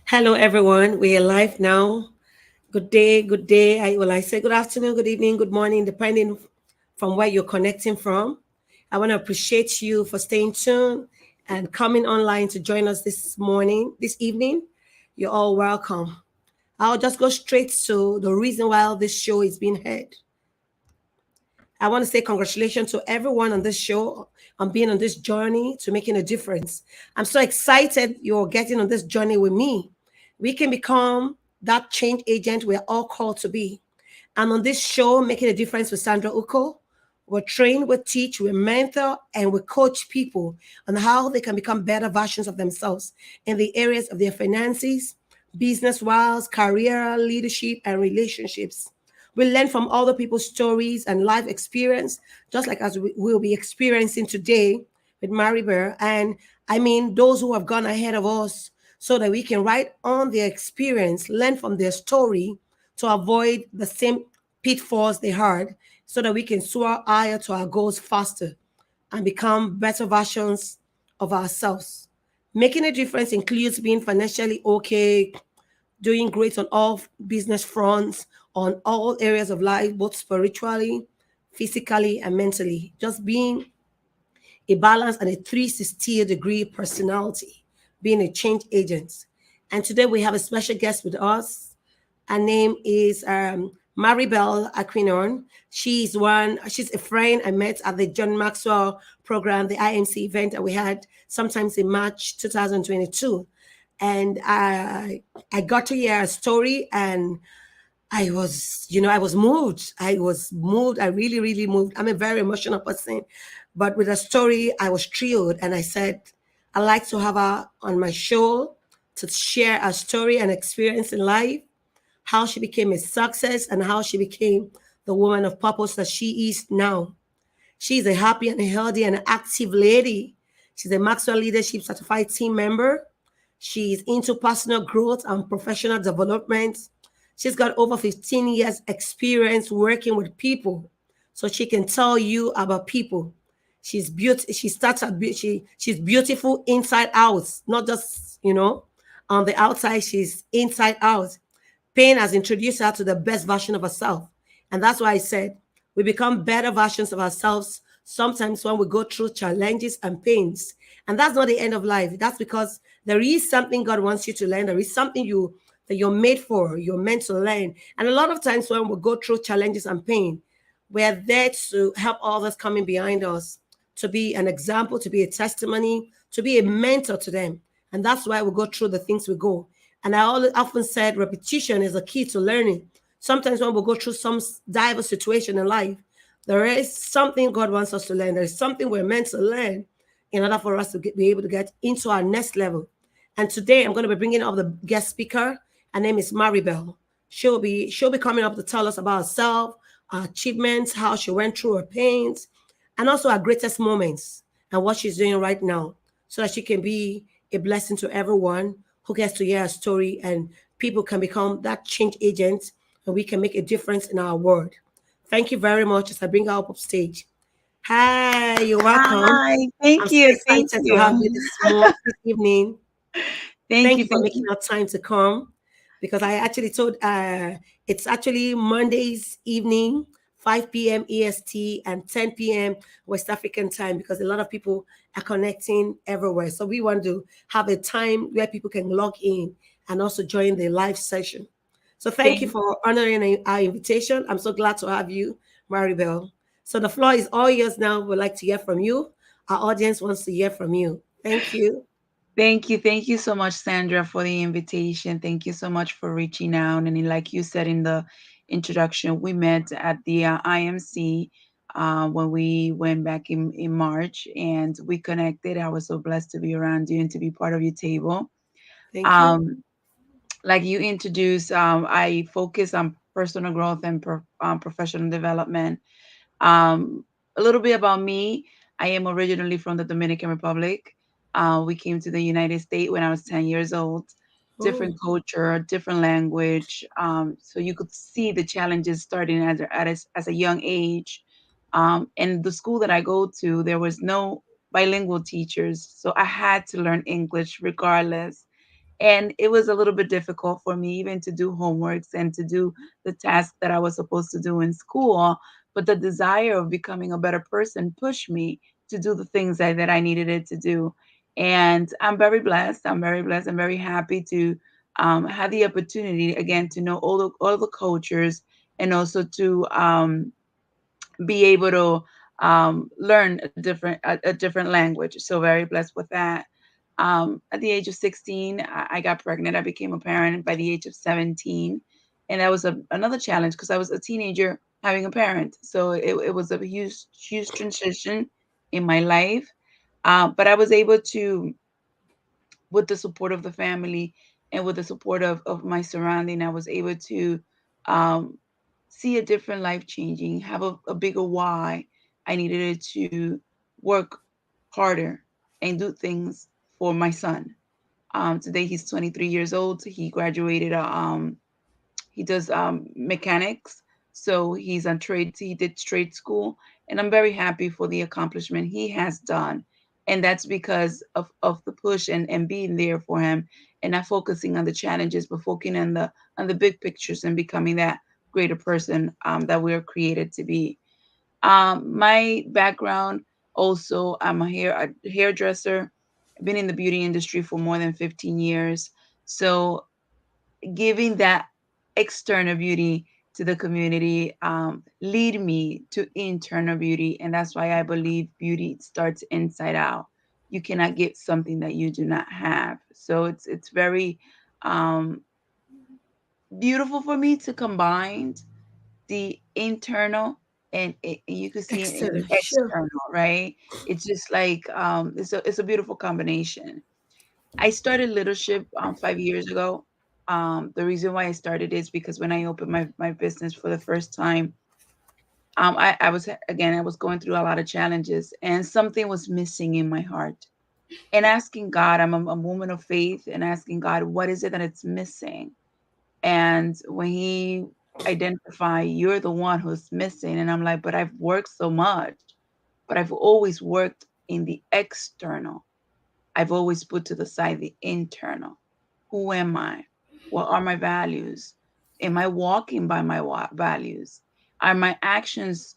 Hello, everyone. We are live now. Good day, good day. I say good afternoon, good evening, good morning, depending from where you're connecting from. I want to appreciate you for staying tuned and coming online to join us this morning, this evening. You're all welcome. I'll just go straight to the reason why this show is being heard. I want to say congratulations to everyone on this show on being on this journey to making a difference. I'm so excited you're getting on this journey with me. We can become that change agent we're all called to be. And on this show, Making a Difference with Sandra Ukoh, we train, we teach, we mentor, and we coach people on how they can become better versions of themselves in the areas of their finances, business wise, career, leadership, and relationships. We learn from other people's stories and life experience, just like as we will be experiencing today with Maribel. And I mean, those who have gone ahead of us so that we can write on their experience, learn from their story to avoid the same pitfalls they had, so that we can soar higher to our goals faster and become better versions of ourselves. Making a difference includes being financially okay, doing great on all business fronts, on all areas of life, both spiritually, physically, and mentally. Just being a balanced and a 360-degree personality, being a change agent. And today we have a special guest with us. Her name is Maribel Aquino. She's a friend I met at the John Maxwell program, the IMC event that we had sometimes in March 2022. And I got to hear a story, and I was moved. I was moved. I really, really moved. I'm a very emotional person. But with the story, I was thrilled. And I said, I'd like to have her on my show to share her story and experience in life, how she became a success, and how she became the woman of purpose that she is now. She's a happy and a healthy and active lady. She's a Maxwell Leadership Certified team member. She's into personal growth and professional development. She's got over 15 years experience working with people. So she can tell you about people. She's beauty. She starts at she's beautiful inside out, not just on the outside. She's inside out. Pain has introduced her to the best version of herself, and that's why I said we become better versions of ourselves sometimes when we go through challenges and pains. And that's not the end of life. That's because there is something God wants you to learn. There is something that you're made for, you're meant to learn. And a lot of times when we go through challenges and pain, we're there to help others coming behind us, to be an example, to be a testimony, to be a mentor to them. And that's why we go through the things we go. And often said repetition is a key to learning. Sometimes when we go through some diverse situation in life, there is something God wants us to learn. There is something we're meant to learn in order for us to be able to get into our next level. And today I'm going to be bringing up the guest speaker. Her name is Maribel. She'll be coming up to tell us about herself, her achievements, how she went through her pains, and also her greatest moments and what she's doing right now, so that she can be a blessing to everyone who gets to hear her story, and people can become that change agent, and we can make a difference in our world. Thank you very much as I bring her up stage. Hi, you're welcome. Hi, I'm thank so you, thank excited to have you. you this evening. Thank Thank you, you for thank making you. our time to come, because I actually told it's actually Mondays evening, 5 p.m. EST and 10 p.m. West African time, because a lot of people are connecting everywhere. So we want to have a time where people can log in and also join the live session. So thank you Thank for honoring our invitation. I'm so glad to have you, Maribel. So the floor is all yours now. We'd like to hear from you. Our audience wants to hear from you. Thank you. thank you so much, Sandra, for the invitation. Thank you so much for reaching out. And like you said in the introduction, we met at the IMC when we went back in March, and we connected. I was so blessed to be around you and to be part of your table. Thank you. Um, like you introduced, I focus on personal growth and professional development. Um, a little bit about me. I am originally from the Dominican Republic. We came to the United States when I was 10 years old. Different Oh, culture, different language. So you could see the challenges starting as a young age. And the school that I go to, there was no bilingual teachers. So I had to learn English regardless. And it was a little bit difficult for me even to do homeworks and to do the tasks that I was supposed to do in school. But the desire of becoming a better person pushed me to do the things that I needed it to do. And I'm very blessed. I'm very blessed. I'm very happy to have the opportunity again to know all the cultures, and also to be able to learn a different language. So very blessed with that. At the age of 16, I got pregnant. I became a parent by the age of 17, and that was another challenge because I was a teenager having a parent. So it was a huge transition in my life. But I was able to, with the support of the family and with the support of my surrounding, I was able to um, see a different life changing, have a bigger why. I needed it to work harder and do things for my son. Today he's 23 years old. He graduated he does mechanics. So he's on trade. He did trade school, and I'm very happy for the accomplishment he has done. And that's because of the push and being there for him, and not focusing on the challenges, but focusing on the big pictures and becoming that greater person that we are created to be. My background also, I'm a hairdresser. I've been in the beauty industry for more than 15 years. So giving that external beauty to the community lead me to internal beauty, and that's why I believe beauty starts inside out. You cannot get something that you do not have. So it's very um, beautiful for me to combine the internal, and you can see it in the Excellent. Sure. external, right? It's just like it's a beautiful combination. I started leadership 5 years ago. The reason why I started is because when I opened my business for the first time, I was, again, I was going through a lot of challenges, and something was missing in my heart. And asking God, I'm a woman of faith, and asking God, what is it that it's missing? And when He identify, you're the one who's missing, and I'm like, but I've worked so much, but I've always worked in the external. I've always put to the side the internal. Who am I? What are my values? Am I walking by my values? Are my actions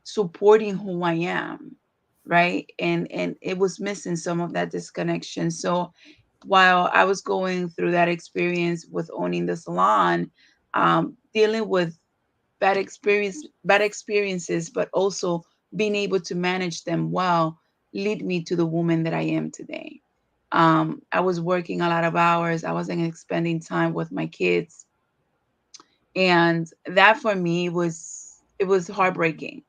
supporting who I am? Right? And it was missing some of that disconnection. So while I was going through that experience with owning the salon, dealing with bad experiences, but also being able to manage them well, lead me to the woman that I am today. I was working a lot of hours. I wasn't spending time with my kids, and that for me was heartbreaking.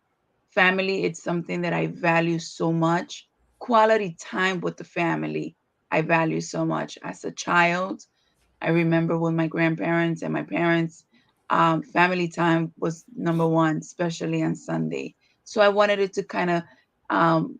Family, it's something that I value so much. Quality time with the family, I value so much. As a child, I remember with my grandparents and my parents, family time was number one, especially on Sunday. So I wanted it to kind of um,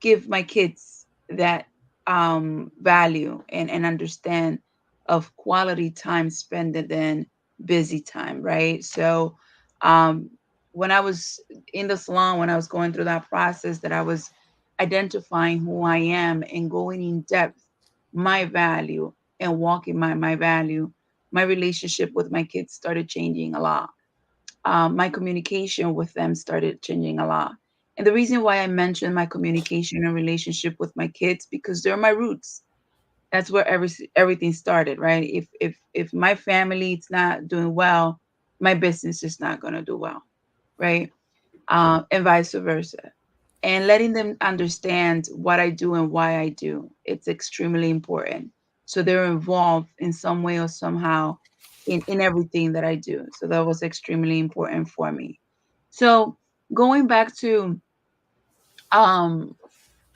give my kids that value and understand of quality time spent than busy time, right? So um, when I was in the salon, when I was going through that process, that I was identifying who I am and going in depth, my value, and walking my value, my relationship with my kids started changing a lot. My communication with them started changing a lot. And the reason why I mentioned my communication and relationship with my kids, because they're my roots. That's where everything started, right? If my family is not doing well, my business is not going to do well, right? And vice versa. And letting them understand what I do and why I do, it's extremely important. So they're involved in some way or somehow in everything that I do. So that was extremely important for me. So going back to um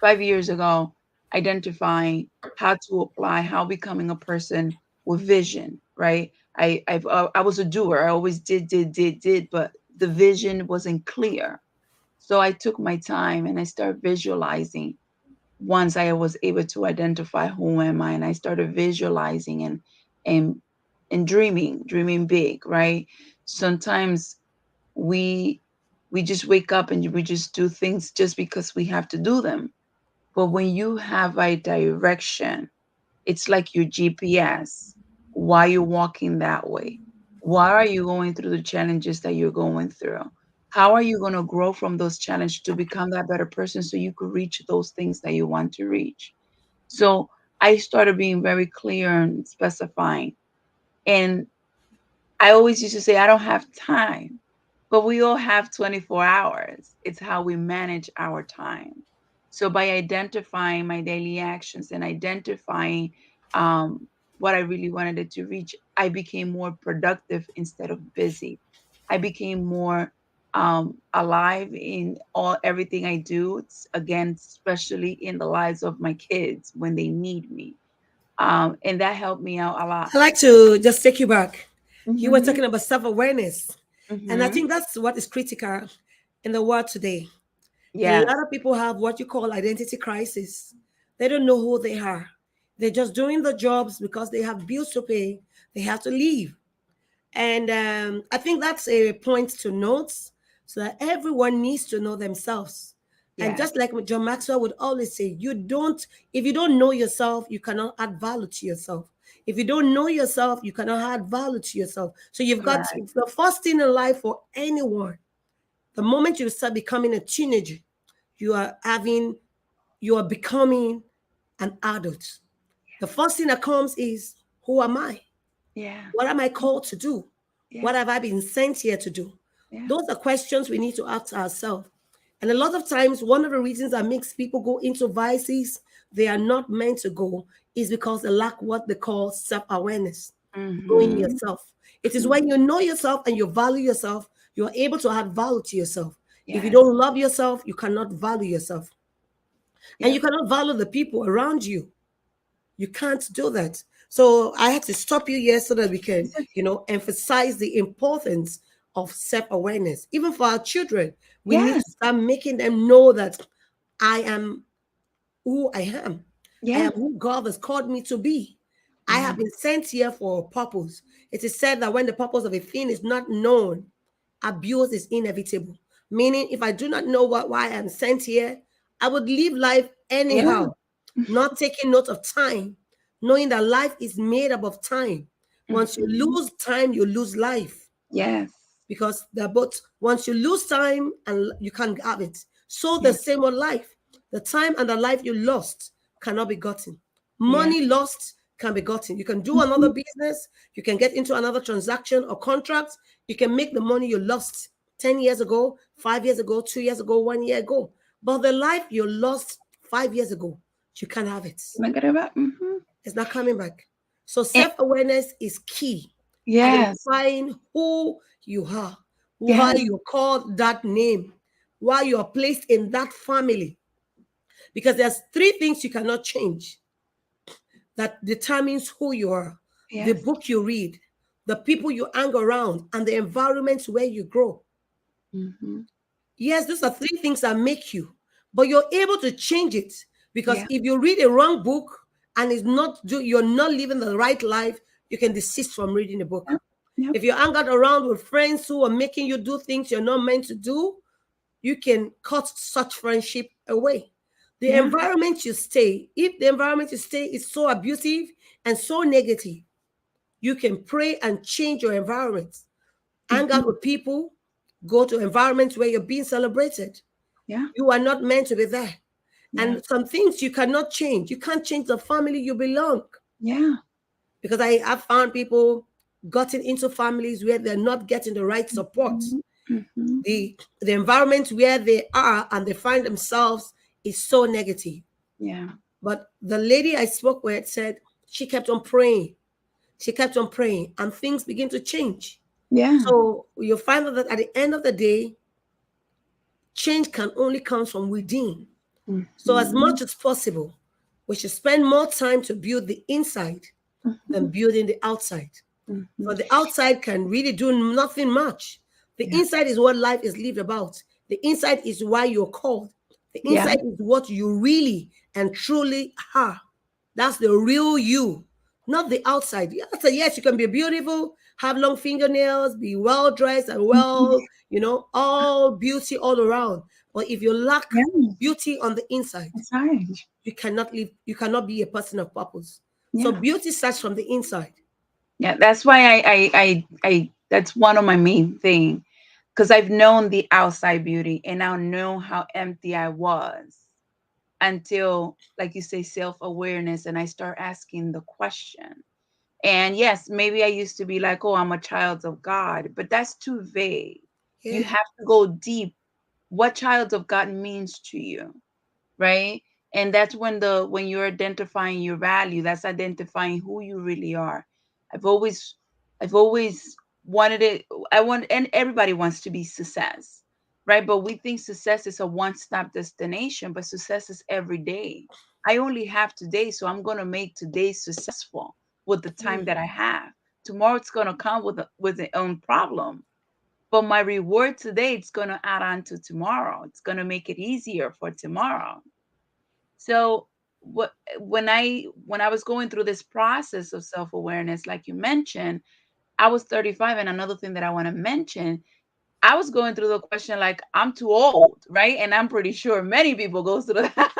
5 years ago, identifying how to apply, how becoming a person with vision, right? I was a doer. I always did, but the vision wasn't clear. So I took my time and I started visualizing. Once I was able to identify who am I, and I started visualizing and and dreaming big, right? Sometimes we we just wake up and we just do things just because we have to do them. But when you have a direction, It's like your GPS. Why you're walking that way? Why are you going through the challenges that you're going through? How are you going to grow from those challenges to become that better person so you could reach those things that you want to reach? So I started being very clear and specifying. And I always used to say, I don't have time, but we all have 24 hours. It's how we manage our time. So by identifying my daily actions and identifying um, what I really wanted it to reach, I became more productive instead of busy. I became more alive in all everything I do. Again, especially in the lives of my kids when they need me, and that helped me out a lot. I like to just take you back. You were Hmm. talking about self-awareness. And I Hmm. think that's what is critical in the world today. A Yes. lot of people have what you call identity crisis. They don't know who they are. They're just doing the jobs because they have bills to pay. They have to leave. And I think that's a point to note so that everyone needs to know themselves. And Yes. just like John Maxwell would always say, if you don't know yourself, you cannot add value to yourself. If you don't know yourself, you cannot add value to yourself. So you've got Correct. the first thing in life for anyone, the moment you start becoming a teenager, you are having, you are becoming an adult. The first thing that comes is, who am I? Yeah. What am I called to do? Yeah. What have I been sent here to do? Yeah. Those are questions we need to ask ourselves. And a lot of times, one of the reasons that makes people go into vices they are not meant to go is because they lack what they call self awareness, knowing Mm-hmm. yourself. It is when you know yourself and you value yourself, you're able to add value to yourself. If you Yes. don't love yourself, you cannot value yourself. And you Yep. cannot value the people around you. You can't do that. So I had to stop you here so that we can, It's okay. emphasize the importance of self-awareness. Even for our children, we need to Yes. start making them know that I am who I am. I Yeah. am who God has called me to be. I Yeah. have been sent here for a purpose. It is said that when the purpose of a thing is not known, abuse is inevitable. Meaning, if I do not know why I'm sent here, I would live life Yeah. anyhow, not taking note of time, knowing that life is made up of time. Once you Mm-hmm. lose time, you lose life Yes. because they're both, once you lose time and you can't have it. So the Yeah. same with life. The time and the life you lost cannot be gotten. Yeah. Money lost can be gotten. You can do Mm-hmm. another business, you can get into another transaction or contract, you can make the money you lost 10 years ago, 5 years ago, 2 years ago, 1 year ago. But the life you lost 5 years ago, you can't have it. Mm-hmm. It's not coming back. So self-awareness is key. Yes. Identifying who you are, why Yes. you're called that name, why you are placed in that family. Because there's three things you cannot change that determines who you are: the Yes. book you read, the people you hang around, and the environment where you grow. Mm-hmm. Yes, these are three things that make you, but you're able to change it because Yeah. if you read a wrong book and you're not living the right life, you can desist from reading the book. Yep. Yep. If you hang out around with friends who are making you do things you're not meant to do, you can cut such friendship away. The Yeah. environment you stay, if the environment you stay is so abusive and so negative, you can pray and change your environment. Hang Mm-hmm. out with people, go to environments where you're being celebrated. Yeah. You are not meant to be there. Yeah. And some things you cannot change. You can't change the family you belong. Yeah. Because I've found people gotten into families where they're not getting the right support. Mm-hmm. Mm-hmm. The environment where they are and they find themselves is so negative. Yeah. But the lady I spoke with said she kept on praying. She kept on praying, and things begin to change. Yeah. So you'll find out that at the end of the day, change can only come from within. So as Mm-hmm. much as possible, we should spend more time to build the inside than building the outside. Mm-hmm. For the outside can really do nothing much. The Yeah. inside is what life is lived about. The inside is why you're called. The Yeah. inside is what you really and truly are. That's the real you, not the outside. Yes, you can be beautiful, have long fingernails, be well dressed and Mhm. well, all beauty all around. But if you lack Yeah. beauty on the inside, That's right. you cannot live, you cannot be a person of purpose. So Yeah. beauty starts from the inside. Yeah. That's why that's one of my main thing, because I've known the outside beauty and I know how empty I was until, like you say, self-awareness, and I start asking the question. And yes, maybe I used to be like, oh, I'm a child of God, but that's too vague. You Yeah. have to go deep. What child of God means to you, right? And that's when you're identifying your value, that's identifying who you really are. I've always I've always wanted it. I want, and everybody wants to be success, right? But we think success is a one-stop destination, but success is every day. I only have today, so I'm going to make today successful with the time Mm. that I have. Tomorrow it's going to come with its own problem, but my reward today, it's going to add on to tomorrow. It's going to make it easier for tomorrow. So what when I was going through this process of self-awareness, like you mentioned, I was 35. And another thing that I want to mention, I was going through the question like, I'm too old, right? And I'm pretty sure many people go through that.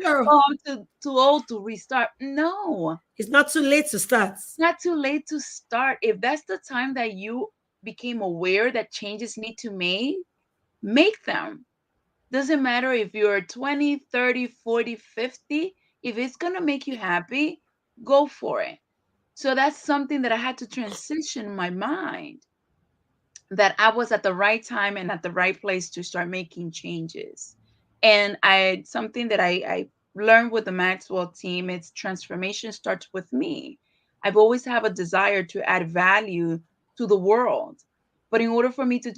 Sure. Oh, I'm too old to restart. No, It's not too late to start. not too late to start. If that's the time that you became aware that changes need to make them. Doesn't matter if you're 20, 30, 40, 50. If it's going to make you happy, go for it. So that's something that I had to transition my mind, that I was at the right time and at the right place to start making changes. And I something that I learned with the Maxwell team, it's transformation starts with me. I've always have a desire to add value to the world. But in order for me to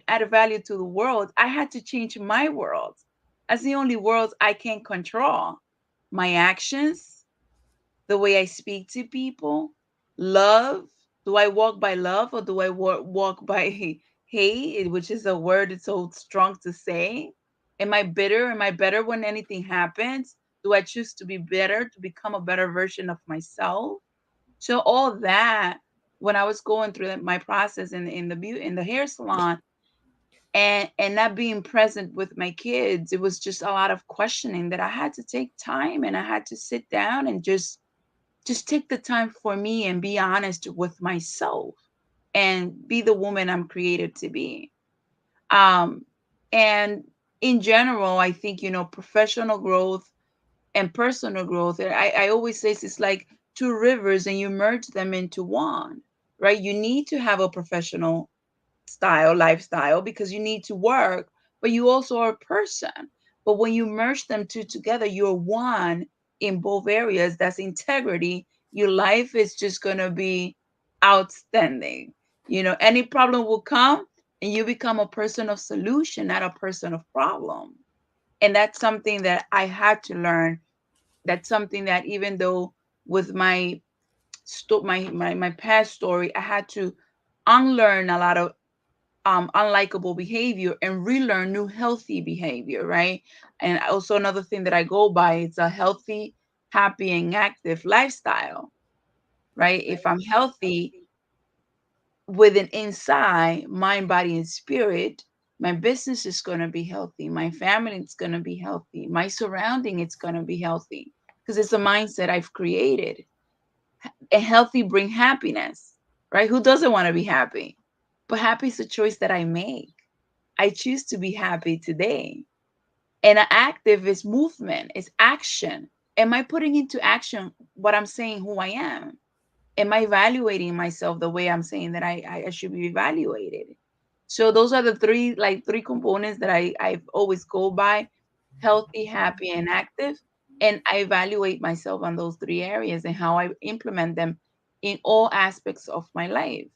add value to the world, I had to change my world. That's the only world I can control. My actions, the way I speak to people, love. Do I walk by love or do I walk by hate, which is a word it's so strong to say? Am I bitter? Am I better when anything happens? Do I choose to be better, to become a better version of myself? So all that, when I was going through my process in the hair salon, and not being present with my kids, it was just a lot of questioning that I had to take time, and I had to sit down and just take the time for me and be honest with myself and be the woman I'm created to be. Um, and in general, I think, professional growth and personal growth, I always say it's like two rivers and you merge them into one, right? You need to have a professional lifestyle, because you need to work, but you also are a person. But when you merge them two together, you're one in both areas. That's integrity. Your life is just going to be outstanding. Any problem will come and you become a person of solution, not a person of problem. And that's something that I had to learn. That's something that, even though with my past story, I had to unlearn a lot of unlikable behavior and relearn new healthy behavior, right? And also another thing that I go by, it's a healthy, happy, and active lifestyle, right? If I'm healthy within inside, mind, body, and spirit, my business is going to be healthy. My family is going to be healthy. My surrounding is going to be healthy, because it's a mindset I've created. And healthy bring happiness, right? Who doesn't want to be happy? But happy is a choice that I make. I choose to be happy today. And active is movement, is action. Am I putting into action what I'm saying who I am? Am I evaluating myself the way I'm saying that I should be evaluated? So those are the three components that I've always go by: healthy, happy, and active. And I evaluate myself on those three areas and how I implement them in all aspects of my life.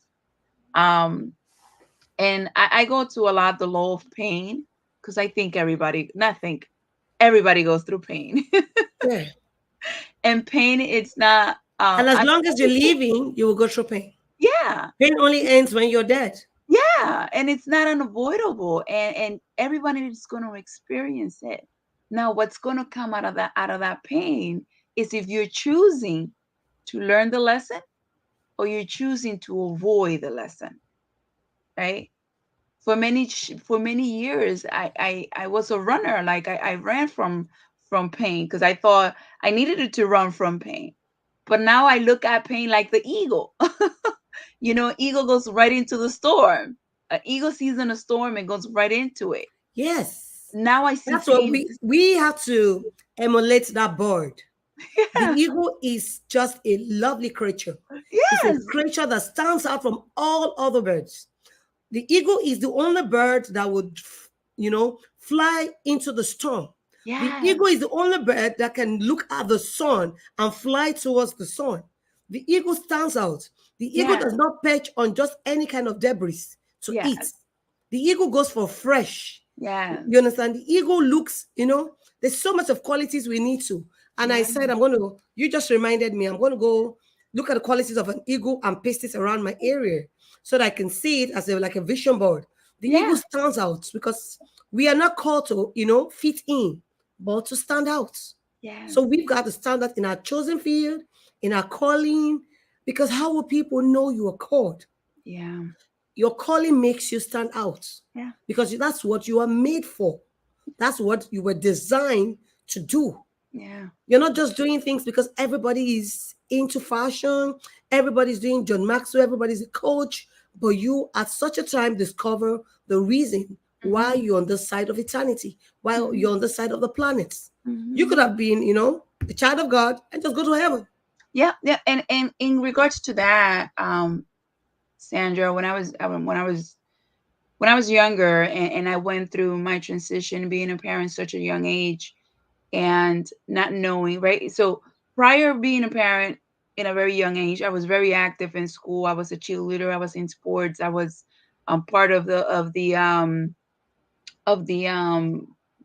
Um, and I go to a lot the law of pain, because I think not think, everybody goes through pain. Yeah. And pain, it's not, And as I long tell as you're people, living, you will go through pain. yeah, Pain only ends when you're dead. yeah, and it's not unavoidable, and everybody is going to experience it. Now, what's going to come out of that pain is if you're choosing to learn the lesson or you're choosing to avoid the lesson, right? For many years, I was a runner. Like I ran from pain, because I thought I needed to run from pain. But now I look at pain like the eagle. Eagle goes right into the storm. An eagle sees in a storm and goes right into it. Yes. Now I see That's what pain. we have to emulate that bird. The Yeah. eagle is just a lovely creature. It's a Yes. creature that stands out from all other birds. The eagle is the only bird that would, fly into the storm. The Yes. eagle is the only bird that can look at the sun and fly towards the sun. The eagle stands out. The eagle Yes. does not perch on just any kind of debris to eat. Yes. The eagle goes for fresh. You Yes. understand? The eagle looks, there's so much of qualities we need to. And I Yeah. said, you just reminded me, I'm going to go look at the qualities of an eagle and paste it around my area so that I can see it as like a vision board. The eagle Yeah. stands out because we are not called to, fit in, but to stand out. Yes. So we've got to stand out in our chosen field, in our calling, because how will people know you are called? Yeah. Your calling makes you stand out Yeah. because that's what you are made for. That's what you were designed to do. Yeah. You're not just doing things because everybody is into fashion, everybody's doing John Maxwell, everybody's a coach, but you at such a time discover the reason why Hmm. you're on this side of eternity, why Hmm. you're on this side of the planets. You could Hmm. have been, a child of God and just go to heaven. Yeah. Yeah. And in regards to that, Sandra, when I was younger, and I went through my transition, being a parent such a young age, and not knowing, right? So prior being a parent in a very young age, I was very active in school. I was a cheerleader. I was in sports. I was part of the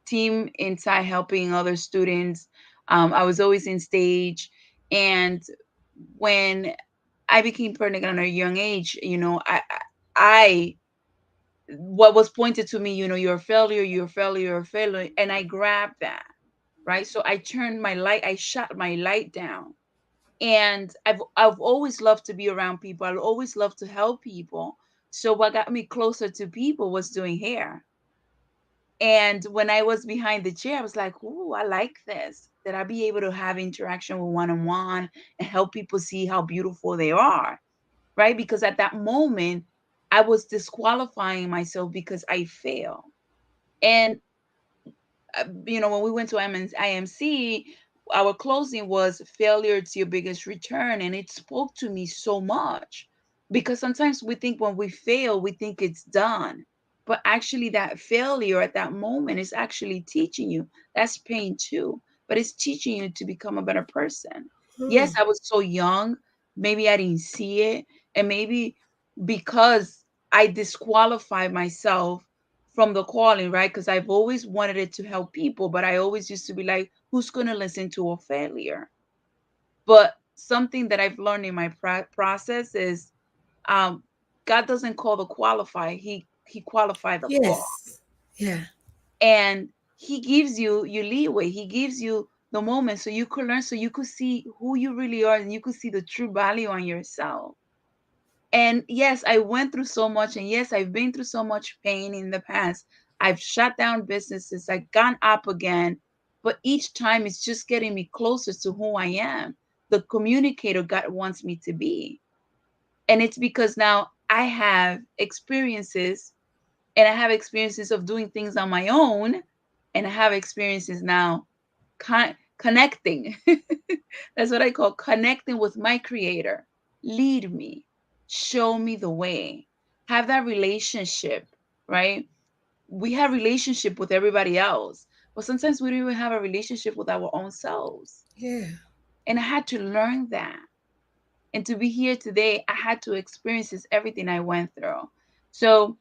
team inside helping other students. I was always in stage, and when I became pregnant at a young age, I what was pointed to me, you're a failure, you're a failure, you're a failure, and I grabbed that, right? So I shut my light down, and I've always loved to be around people. I always loved to help people. So what got me closer to people was doing hair. And when I was behind the chair, I was like, "Ooh, I like this. That I be able to have interaction with one-on-one and help people see how beautiful they are." Right? Because at that moment, I was disqualifying myself because I failed. And when we went to IMC, our closing was failure to your biggest return. And it spoke to me so much because sometimes we think when we fail, we think it's done. But actually, that failure at that moment is actually teaching you. That's pain too, but it's teaching you to become a better person. Hmm. Yes, I was so young. Maybe I didn't see it. And maybe because I disqualified myself from the calling, right? Because I've always wanted it to help people, but I always used to be like, who's going to listen to a failure? But something that I've learned in my process is um, God doesn't call the qualified, He qualified the call. Yes. Yeah. And He gives you leeway, He gives you the moment so you could learn, so you could see who you really are, and you could see the true value on yourself. And yes, I went through so much. And yes, I've been through so much pain in the past. I've shut down businesses, I've gone up again. But each time it's just getting me closer to who I am, the communicator God wants me to be. And it's because now I have experiences, and I have experiences of doing things on my own. And I have experiences now connecting. That's what I call connecting with my creator. Lead me, show me the way, have that relationship, right? We have relationship with everybody else, but sometimes we don't even have a relationship with our own selves. Yeah. And I had to learn that. And to be here today, I had to experience this, everything I went through. So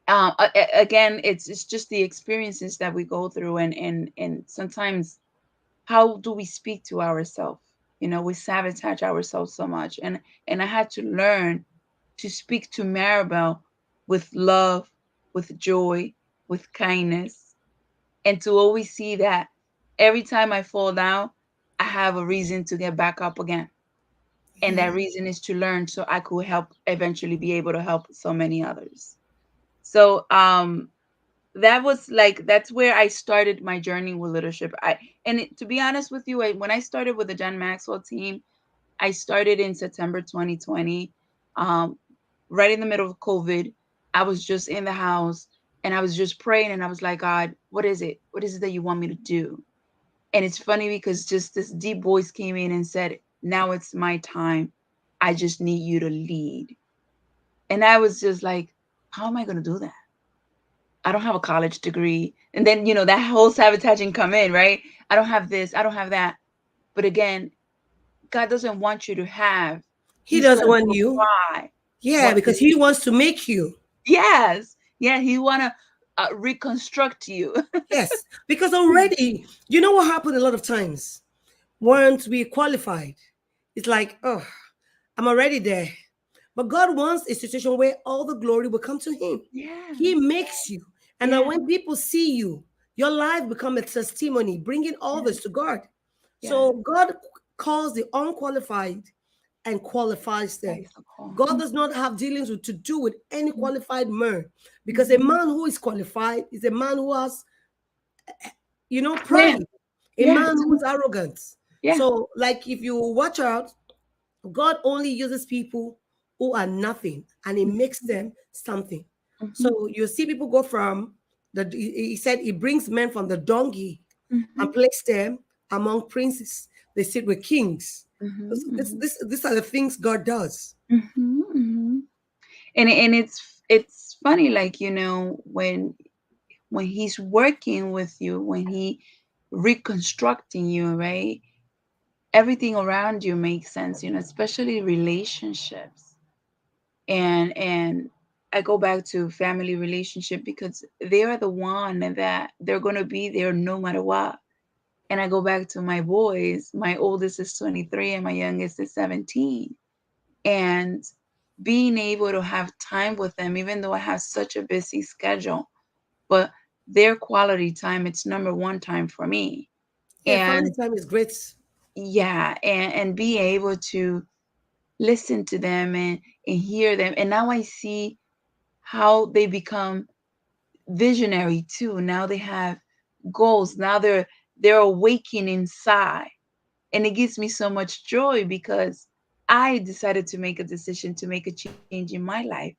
again, it's just the experiences that we go through, and sometimes how do we speak to ourselves? We sabotage ourselves so much. And I had to learn to speak to Maribel with love, with joy, with kindness, and to always see that every time I fall down, I have a reason to get back up again. And Yeah. that reason is to learn so I could help, eventually be able to help so many others. So that's where I started my journey with leadership. To be honest with you, when I started with the John Maxwell team, I started in September 2020, um, right in the middle of COVID. I was just in the house and I was just praying and I was like, God, what is it? What is it that you want me to do? And it's funny because just this deep voice came in and said, now it's my time. I just need you to lead. And I was just like, how am I going to do that? I don't have a college degree. And then, that whole sabotaging come in, right? I don't have this, I don't have that. But again, God doesn't want you to have. He He's doesn't going to want you. provide Yeah, what because you he need. wants to make you. Yes. Yeah, he want to reconstruct you. Yes, because already, you know what happened a lot of times? Once we qualified, it's like, oh, I'm already there. But God wants a situation where all the glory will come to him. He Yes. makes you. And now Yeah. when people see you, your life become a testimony, bringing Yeah. others to God. Yeah. So God calls the unqualified and qualifies That them. is so cool. God does not have dealings with to do with any qualified man, because a Mhm. man who is qualified is a man who has, Yeah. pride, a Yeah. man who is arrogant. Yeah. So, like, if you watch out, God only uses people who are nothing and he makes them something. Mhm. So you see people go from he said he brings men from the donkey and Mhm. place them among princes. They sit with kings. Mhm. Mhm. These are the things God does. Mhm. Mhm. And it's funny, like, when he's working with you, when he reconstructing you, right? Everything around you makes sense, especially relationships. And I go back to family relationship because they are the one that they're going to be there no matter what. And I go back to my boys. My oldest is 23 and my youngest is 17. And being able to have time with them, even though I have such a busy schedule, but their quality time, it's number one time for me. Yeah, family And time is great. yeah, and be able to listen to them and hear them. And now I see how they become visionary too. Now they have goals. Now they're awakening inside. And it gives me so much joy because I decided to make a decision to make a change in my life.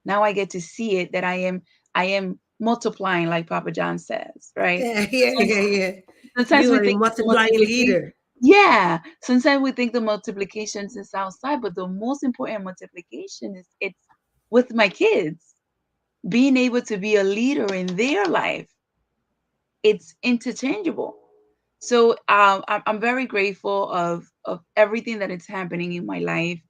Now I get to see it that I am multiplying, like Papa John says, right? Yeah, yeah, Some- yeah, yeah. Sometimes You we are a think the multiplying multiplication, leader. yeah. Sometimes we think the multiplications is outside, but the most important multiplication is it's with my kids. Being able to be a leader in their life, it's interchangeable. So I'm very grateful of everything that is happening in my life.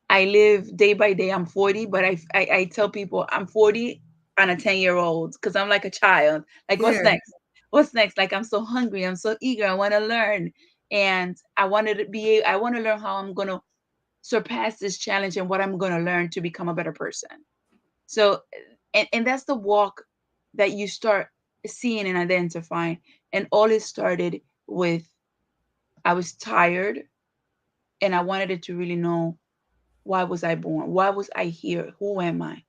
I live day by day. I'm 40, but I tell people I'm 40 and a 10-year-old because I'm like a child. Like, what's Yeah. next? What's next? Like, I'm so hungry. I'm so eager. I want to learn, and I want to learn how I'm gonna surpass this challenge and what I'm gonna learn to become a better person. So, and that's the walk that you start seeing and identifying. And all it started with, I was tired and I wanted it to really know, why was I born? Why was I here? Who am I?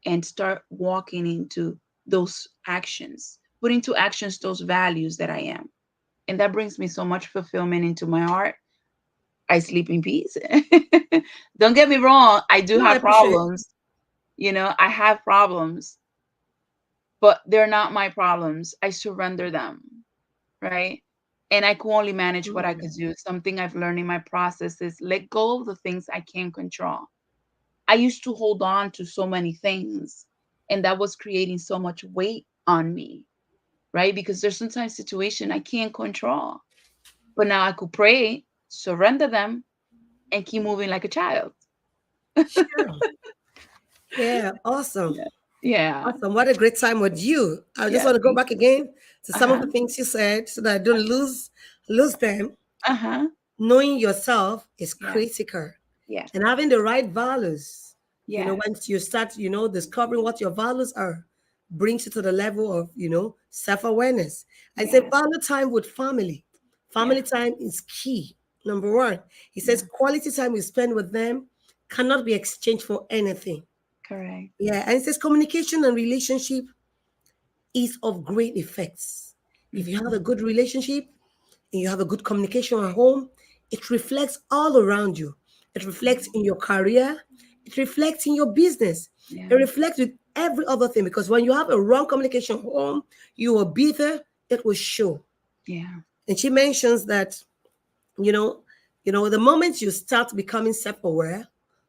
And start walking into those actions, put into actions those values that I am. And that brings me so much fulfillment into my heart. I sleep in peace. Don't get me wrong, I do No, I have appreciate. problems. I have problems, but they're not my problems. I surrender them, right? And I could only manage what I Mm. could do. Something I've learned in my process is let go of the things I can't control. I used to hold on to so many things, and that was creating so much weight on me, right? Because there's sometimes situation I can't control. But now I could pray, surrender them, and keep moving like a child. Sure. Yeah, awesome. Yeah. Yeah. Awesome. What a great time with you. I just Yeah. want to go back again to some of Uh-huh. the things you said so that I don't lose them. Uh-huh. Knowing yourself is Yeah. critical. Yes. And having the right values, Yes. once you start, discovering what your values are, brings you to the level of, self-awareness. I say Yes. value time with family. Yeah. Family time is key. Number one, he says Yeah. quality time you spend with them cannot be exchanged for anything. Correct. Yeah, and it says communication and relationship is of great effects. If you have Mhm. a good relationship and you have a good communication at home, it reflects all around you. It reflects in your career. It reflects in your business. Yeah. It reflects with every other thing, because when you have a wrong communication home, you are bitter, it will show. Yeah. And she mentions that, you know, the moment you start becoming self-aware,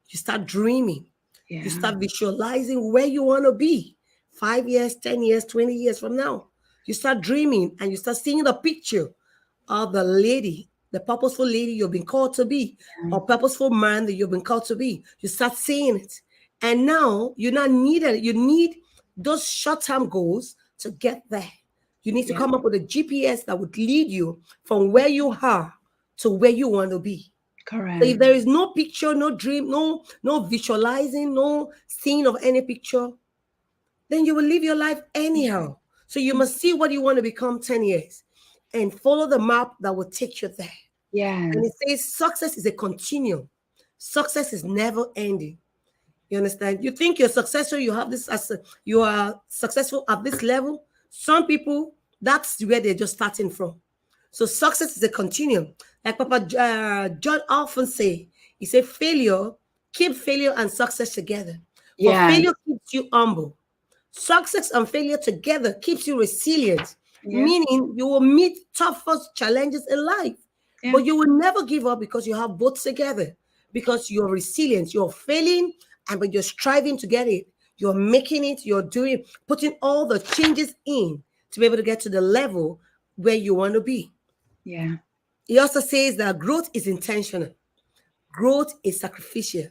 you start dreaming, you Yeah. start visualizing where you want to be 5 years, 10 years, 20 years from now. You start dreaming and you start seeing the picture of the lady, the purposeful lady you've been called to be, or purposeful man that you've been called to be. You start seeing it. And now you not need it. You need those short-term goals to get there. You need to Yeah. come up with a GPS that would lead you from where you are to where you want to be. So if Correct. there is no picture, no dream, no visualizing, no seeing of any picture, then you will live your life anyhow. So you must see what you want to become 10 years and follow the map that will take you there. And it Yes. says success is a continuum. Success is never ending. You understand? You think you're successful, you have this as you are successful at this level. Some people, that's where they're just starting from. So success is a continuum. Like Papa John often say, he said, failure, keep failure and success together. For Yes. failure keeps you humble. Success and failure together keeps you resilient, Yeah. meaning you will meet toughest challenges in life, Yeah. but you will never give up because you have both together. Because you're resilient, you're failing, and but you're striving to get it. You're making it. You're doing, putting all the changes in to be able to get to the level where you want to be. Yeah. He also says that growth is intentional. Growth is sacrificial.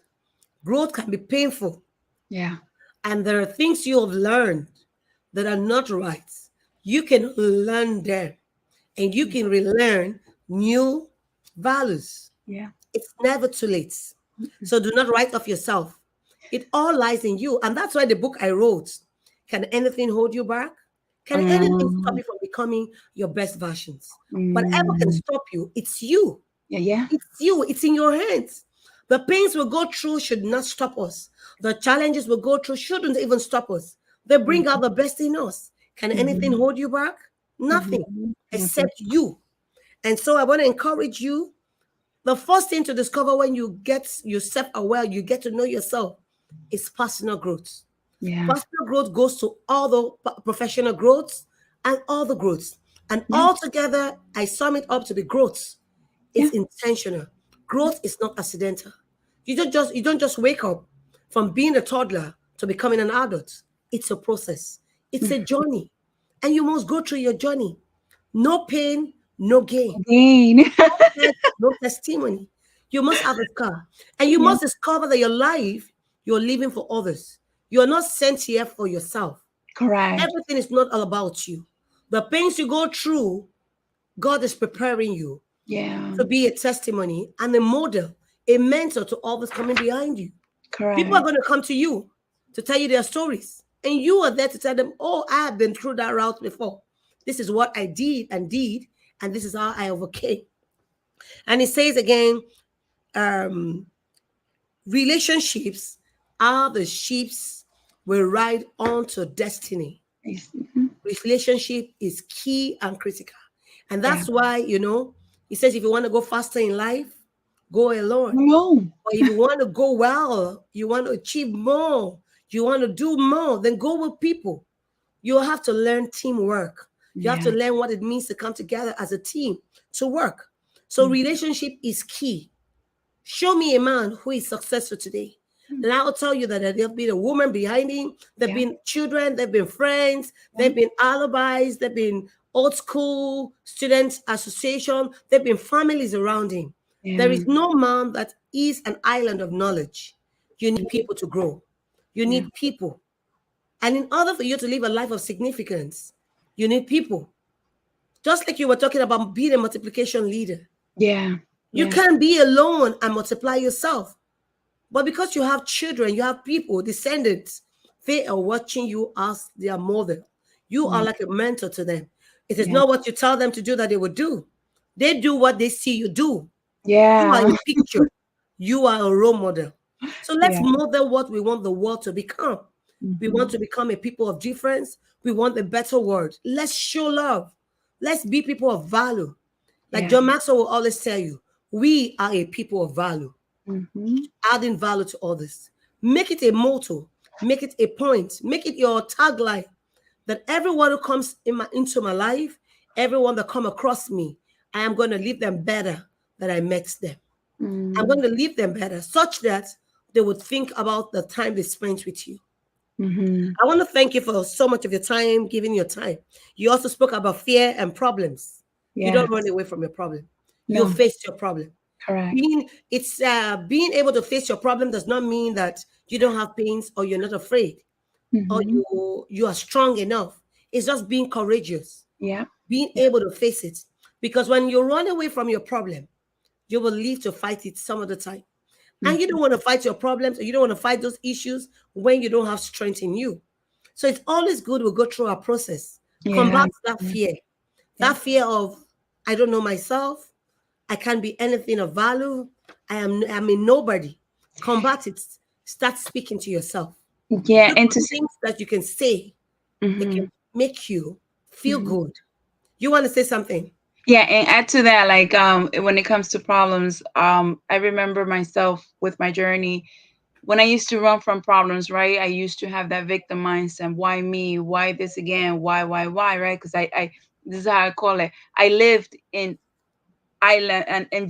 Growth can be painful, Yeah. and there are things you have learned that are not right. You can learn them and you can relearn new values. Yeah. It's never too late. So do not write off yourself. It all lies in you. And that's why the book I wrote, Can Anything Hold You Back? Can anything stop Mm, you from becoming your best versions? Whatever can mm, stop you, it's you. yeah. Yeah. It's you. It's in your hands. The pains we go through should not stop us. The challenges we go through shouldn't even stop us. They bring out the best in us. Can anything Mm-hmm. hold you back? Nothing Mm-hmm. Nothing. except you. And so I want to encourage you. The first thing to discover when you get yourself aware, you get to know yourself, is personal growth. Yeah. Personal growth goes to all the professional growths and all the growths. And Yeah. all together, I sum it up to be growth. Yeah. It's intentional. Growth is not accidental. You don't just wake up from being a toddler to becoming an adult. It's a process. It's a journey. And you must go through your journey. No pain, no gain. Again. No test, no testimony. You must have a scar. And you Yeah. must discover that your life, you're living for others. You're not sent here for yourself. Correct. Everything is not all about you. The pains you go through, God is preparing you Yeah. to be a testimony and a model, a mentor to others coming behind you. People are Correct. going to come to you to tell you their stories. And you are there to tell them, oh, I have been through that route before. This is what I did, and this is how I overcame. And it says again, um, relationships are the ships we ride onto destiny. Mhm. Relationship is key and critical. And Yeah. that's why, he says if you want to go faster in life, go alone. No. Or if you want to go well, you want to achieve more, you want to do more, then go with people. You have to learn teamwork. You have to Yeah. learn what it means to come together as a team to work. So relationship is key. Show me a man who is successful today. Mhm. And I'll tell you that there'll be a woman behind him. There've Yeah. been children, there've been friends, Yeah. there've been alibis, there've been old school students association, there've been families around him. There Yeah. is no man that is an island of knowledge. You need people to grow. You Yeah. need people. And in order for you to live a life of significance, you need people. Just like you were talking about being a multiplication leader. Yeah. You Yeah. can't be alone and multiply yourself. But because you have children, you have people, descendants, they are watching you as their mother. You are Yeah. like a mentor to them. It is Yeah. not what you tell them to do that they will do. They do what they see you do. You are Yeah. a picture. You are a role model. So let's Yeah. model what we want the world to become. We want Mhm. to become a people of difference. We want a better world. Let's show love. Let's be people of value. Like Yeah. John Maxwell will always tell you, We are a people of value, Mm-hmm. adding value to others. Make it a motto, make it a point, make it your tagline that everyone who comes into my life, everyone that come across me, I am going to leave them better than I met them. I'm Mm-hmm. going to leave them better such that they would think about the time they spent with you. Mm-hmm. I want to thank you for so much of your time, giving your time. You also spoke about fear and problems. You don't run Yes. away from your problem. You No. face your problem. Correct. Being able to face your problem does not mean that you don't have pains or you're not afraid or Mm-hmm. you are strong enough. It's just being courageous, Yeah. being Yeah. able to face it. Because when you run away from your problem, you will live to fight it some of the time. And you Mm-hmm. don't want to fight your problems or you don't want to fight those issues when you don't have strength in you. So it's always good we go through our process, Yeah. combat Yeah. that fear of I don't know myself, I can't be anything of value, I'm a nobody. Combat it. Start speaking to yourself. Yeah. Look And for to say, things that you can say that mm-hmm. can make you feel Mm-hmm. good. You want to say something? Yeah, and add to that, like when it comes to problems, I remember myself with my journey when I used to run from problems, right? I used to have that victim mindset. Why me? Why this again? Why? Right? Because I this is how I call it. I lived in island and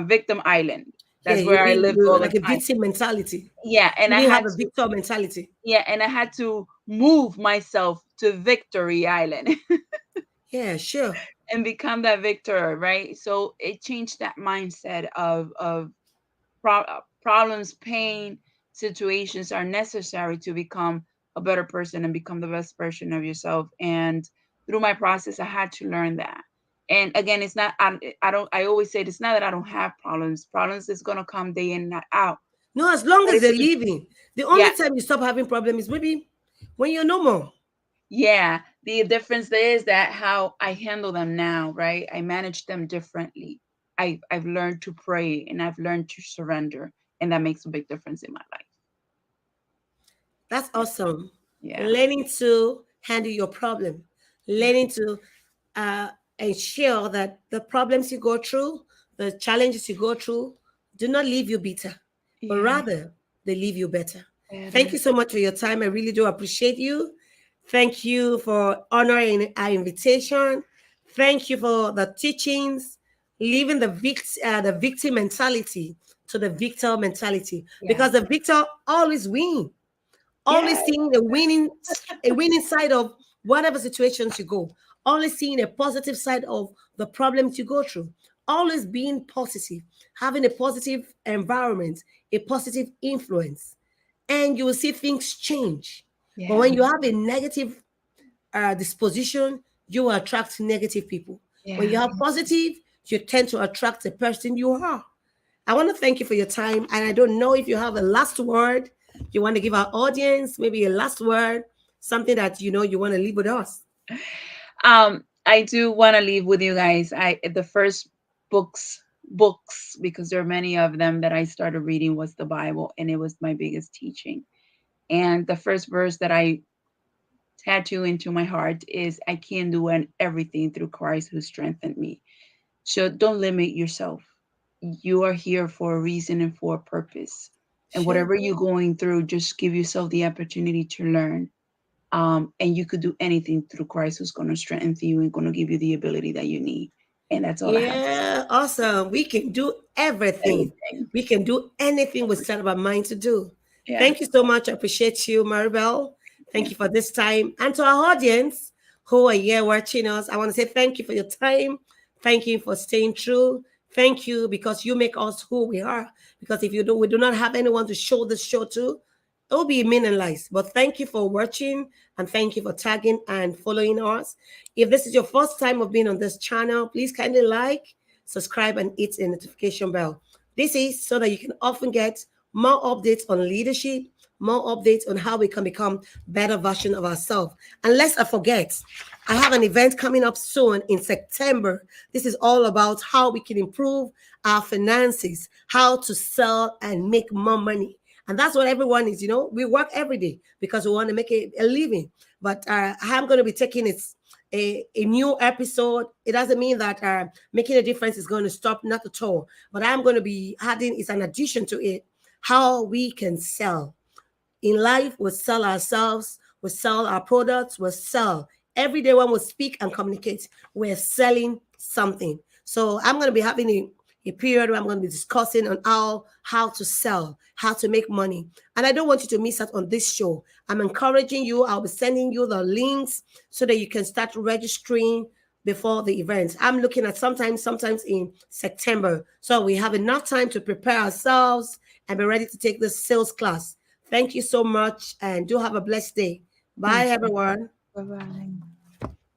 victim island. Yeah, That's where I lived you all the like a time. victim mentality. Yeah, and You I didn't have had a to. victor mentality. Yeah, and I had to move myself to Victory Island. Yeah, sure. And become that victor, right? So it changed that mindset of problems, pain, situations are necessary to become a better person and become the best version of yourself. And through my process, I had to learn that. And again, it's not I don't I always say it's not that I don't have problems. Problems is gonna come day in and out. No, as long But as it's they're living. The yeah, only time you stop having problems is maybe when you're normal. yeah. The difference there is that how I handle them now, right? I manage them differently. I've learned to pray and I've learned to surrender, and that makes a big difference in my life. That's Yeah, awesome. yeah, Learning to handle your problem, yeah, learning to uh, ensure that the problems you go through, the challenges you go through, do not leave you bitter, but yeah. rather they leave you better. Thank Better. you so much for your time. I really do appreciate you. Thank you for honoring our invitation. Thank you for the teachings, leaving the victim mentality to the victor mentality, Yeah, because the victor always wins, yeah, always seeing a winning side of whatever situations you go, always seeing a positive side of the problems you go through, always being positive, having a positive environment, a positive influence, and you will see things change. But yeah, when you have a negative disposition, you will attract negative people. When yeah. you have positive, you tend to attract the person you are. I want to thank you for your time. And I don't know if you have a last word you want to give our audience, maybe a last word, something that you want to leave with us. I do want to leave with you guys. I the first books because there are many of them that I started reading was the Bible, and it was my biggest teaching. And the first verse that I tattoo into my heart is I can do everything through Christ who strengthened me. So don't limit yourself. You are here for a reason and for a purpose. And Sure. whatever you're going through, just give yourself the opportunity to learn. And you could do anything through Christ who's going to strengthen you and going to give you the ability that you need. And that's all I have to say. Yeah, awesome. We can do everything. Everything. We can do anything we set our mind to do. Yeah. Thank you so much. I appreciate you, Maribel. Thank Yeah. you for this time. And to our audience who are here watching us, I want to say thank you for your time. Thank you for staying true. Thank you because you make us who we are. Because if you do, we do not have anyone to show this show to, it will be meaningless. But thank you for watching and thank you for tagging and following us. If this is your first time of being on this channel, please kindly like, subscribe, and hit the notification bell. This is so that you can often get more updates on leadership, more updates on how we can become better version of ourselves. And lest I forget, I have an event coming up soon in September. This is all about how we can improve our finances, how to sell and make more money. And that's what everyone is, we work every day because we want to make a living. But I'm going to be taking a new episode. It doesn't mean that making a difference is going to stop, not at all. But I'm going to be adding, is an addition to it, how we can sell. In life, we sell ourselves, we sell our products, we sell. Every day when we speak and communicate, we're selling something. So I'm going to be having a period where I'm going to be discussing on how to sell, how to make money. And I don't want you to miss out on this show. I'm encouraging you. I'll be sending you the links so that you can start registering before the event. I'm looking at sometimes in September. So we have enough time to prepare ourselves and be ready to take this sales class. Thank you so much and do have a blessed day. Bye, everyone. Bye-bye.